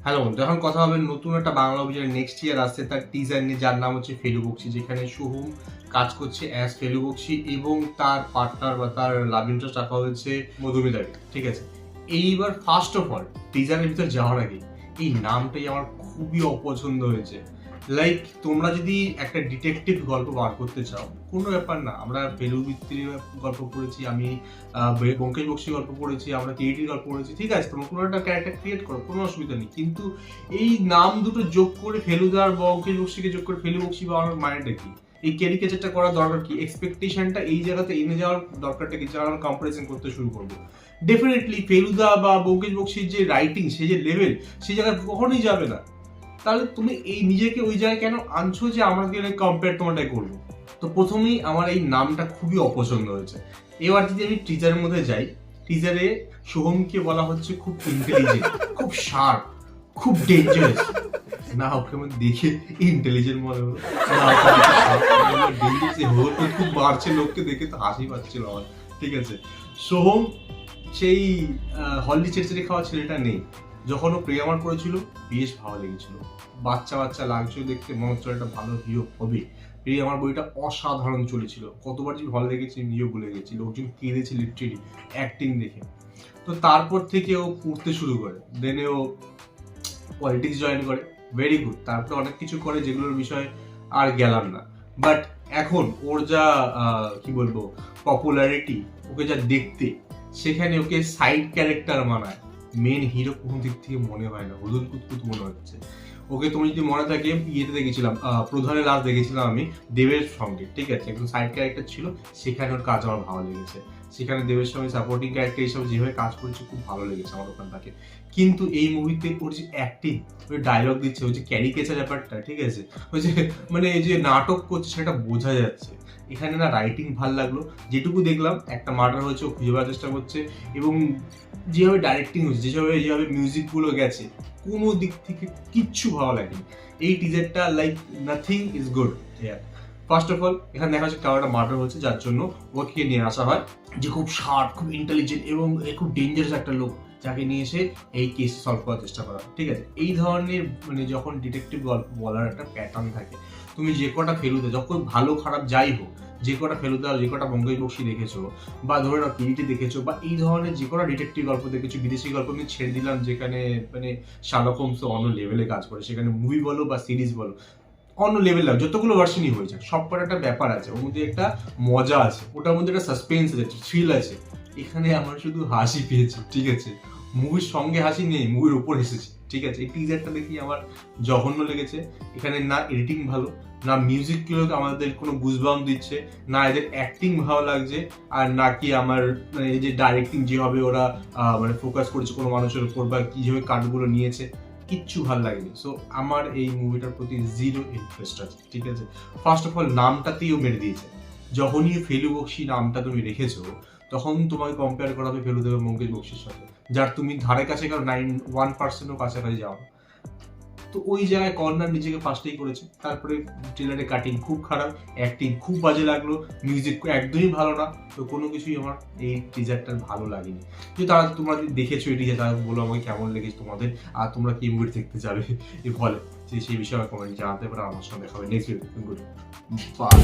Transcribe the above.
Hello বন্ধু, এখন কথা হবে নতুন একটা বাংলা অভিযানের নেক্সট ইয়ার আসছে তার টিজার নিয়ে, যার নাম হচ্ছে ফেলু বকশি, যেখানে শুভম কাজ করছে অ্যাজ ফেলু বকশি এবং তার পার্টনার বা তার লাভ ইন্টারেস্ট রাখা হয়েছে মধুমিতাকে। ঠিক আছে, এইবার ফার্স্ট অফ অল টিজারের ভিতর যাওয়ার আগে এই নামটাই আমার খুবই অপছন্দ হয়েছে। লাইক তোমরা যদি একটা ডিটেকটিভ গল্প বার করতে চাও, কোনো ব্যাপার না, আমরা ফেলু ভিত্তির গল্প পড়েছি, আমি ব্যোমকেশ বক্সী গল্প পড়েছি, আমরা কেইটির গল্প পড়েছি, ঠিক আছে, তোমরা কোনো একটা ক্যারেক্টার ক্রিয়েট করো, কোনো অসুবিধা নেই। কিন্তু এই নাম দুটো যোগ করে ফেলুদা আর ব্যোমকেশ বক্সীকে যোগ করে ফেলু বক্সী বা আমার মাইন্ডটা কি, এই ক্যারিকেচারটা করার দরকার কি, এক্সপেকটেশনটা এই জায়গাতে এনে যাওয়ার দরকারটা কি, যারা আমরা কম্পারিজন করতে শুরু করবো। ডেফিনেটলি ফেলুদা বা ব্যোমকেশ বক্সীর যে রাইটিং, সে যে লেভেল, সেই জায়গায় কখনোই যাবে না। তাহলে তুমি এই নিজেকে ওই জায়গায় কেন আনছো যে আমাকে কম্পেয়ার তোমারটাই করবো? তো প্রথমেই আমার এই নামটা খুবই অপছন্দ হয়েছে। এবার যদি আমি টিজারের মধ্যে যাই, টিজারে সোহমকে বলা হচ্ছে খুব ইন্টেলিজেন্ট, খুব শার্প, খুব ডেঞ্জারাস। না, ওকে আমি দেখে ইন্টেলিজেন্ট মনে হলো, খুব মারছে লোককে দেখে, তো হাসি পাচ্ছিল আমার। ঠিক আছে, সোহম সেই হলদি চেড়চেড়ে খাওয়া ছেলেটা নেই। যখন ও প্রিয়ামার করেছিল বেশ ভালো লেগেছিল, বাচ্চা বাচ্চা লাগছিল দেখতে, মনে হচ্ছিল একটা ভালো হিরো হবে। প্রিয়ামার বইটা অসাধারণ চলেছিল, কতবার যে ভালো লেগেছে নিজেও ভুলে গেছি, লোকজন কেঁদেছে লিটারেলি অ্যাক্টিং দেখে। তো তারপর থেকে ও পড়তে শুরু করে, দেনে ও পলিটিক্স জয়েন করে, ভেরি গুড। তারপরে অনেক কিছু করে যেগুলোর বিষয়ে আর গেলাম না। বাট এখন ওর যা কি বলবো পপুলারিটি, ওকে যা দেখতে, সেখানে ওকে সাইড ক্যারেক্টার মানায়, মেন হিরো কোন দিক থেকে মনে হয় না, হুদুল কুতকুত মনে হচ্ছে ওকে। তুমি যদি মনে থাকে, ইয়েতে দেখেছিলাম, প্রধানের লাস্ট দেখেছিলাম আমি দেবের সঙ্গে, ঠিক আছে, একদম সাইড ক্যারেক্টার ছিল, সেখানে ওর কাজ আমার ভালো লেগেছে। সেখানে দেবের সঙ্গে সাপোর্টিং ক্যারেক্টার হিসেবে যেভাবে কাজ করেছে খুব ভালো লেগেছে আমার ওখান থেকে। কিন্তু এই মুভিতে ওর যে অ্যাক্টিং, ওই ডায়লগ দিচ্ছে, ওই যে ক্যারিকেচার ব্যাপারটা, ঠিক আছে, ওই যে মানে এই যে নাটক করছে, সেটা বোঝা যাচ্ছে। এখানে না রাইটিং ভাল লাগলো, যেটুকু দেখলাম একটা মার্ডার হয়েছে, ও খুঁজে পাওয়ার চেষ্টা করছে, এবং যেভাবে ডাইরেক্টিং হচ্ছে, যেভাবে মিউজিকগুলো গেছে, কোনো দিক থেকে কিচ্ছু ভালো লাগেনি। এই টিজারটা like nothing is good here. First of all এখানে দেখা যাচ্ছে কারো একটা মার্ডার হচ্ছে, যার জন্য ওকে নিয়ে আসা হয়, যে খুব শার্প, খুব ইন্টেলিজেন্ট এবং খুব ডেঞ্জারাস একটা লোক, যাকে নিয়ে এসে এই কেস সলভ করার চেষ্টা করা। ঠিক আছে, এই ধরনের মানে যখন ডিটেকটিভ গল্প বলার একটা প্যাটার্ন থাকে, তুমি যে কটা ফেলুদা, যখন ভালো খারাপ যাই হোক, যে কটা ফেলুদা, যে কটা ব্যোমকেশ বক্সী দেখেছো, বা ধরে নাও কিরিটি দেখেছো, বা এই ধরনের যে কটা ডিটেকটিভ গল্প দেখেছো, বিদেশি গল্প আমি ছেড়ে দিলাম, যেখানে মানে শার্লক হোমস অন্য লেভেলে কাজ করে, সেখানে মুভি বলো বা সিরিজ বলো, অন্য লেভেল লাগে, যতগুলো ভার্সনই হয়ে যায়, সব কটা একটা ব্যাপার আছে, ওর মধ্যে একটা মজা আছে, ওটার মধ্যে একটা সাসপেন্স আছে, থ্রিল আছে। এখানে আমার শুধু হাসি পেয়েছি, ঠিক আছে, মুভির সঙ্গে হাসি নেই, মুভির উপর হেসেছি। ঠিক আছে, এই টিজারটা দেখি আমার জঘন্য লেগেছে। এখানে না এডিটিং ভালো, না মিউজিকগুলো আমাদের কোনো গুজবাম্প দিচ্ছে, না এদের অ্যাক্টিং ভালো লাগছে, আর না কি আমার মানে এই যে ডাইরেক্টিং যেভাবে ওরা মানে ফোকাস করেছে কোনো মানুষের উপর, বা কি যেভাবে কার্ডগুলো নিয়েছে, কিচ্ছু ভালো লাগেনি। সো আমার এই মুভিটার প্রতি জিরো ইন্টারেস্ট আছে। ঠিক আছে, ফার্স্ট অফ অল নামটাতেই ও মেরে দিয়েছে। যখনই ফেলু বক্সি নামটা তুমি রেখেছো, তখন তোমাকে কম্পেয়ার করা হবে ফেলু দেব ব্যোমকেশ বক্সির সাথে, যার তুমি ধারে কাছে কারো 1% কাছাকাছি যাও। তো ওই জায়গায় কর্নার নিজেকে ফার্স্টেই করেছে। তারপরে ট্রেলারে কাটিং খুব খারাপ, অ্যাক্টিং খুব বাজে লাগলো, মিউজিক একদমই ভালো না। তো কোনো কিছুই আমার এই টিজারটার ভালো লাগেনি। যে তারা, তোমরা যদি দেখেছো এই টিজার, তারা বলো আমাকে কেমন লেগেছে তোমাদের, আর তোমরা কি মুভি দেখতে যাবে এই ফলে, সেই বিষয়ে আমার কমেন্ট জানাতে পারো। আমার সঙ্গে দেখা হবে নেক্সট ভিডিও। বাই।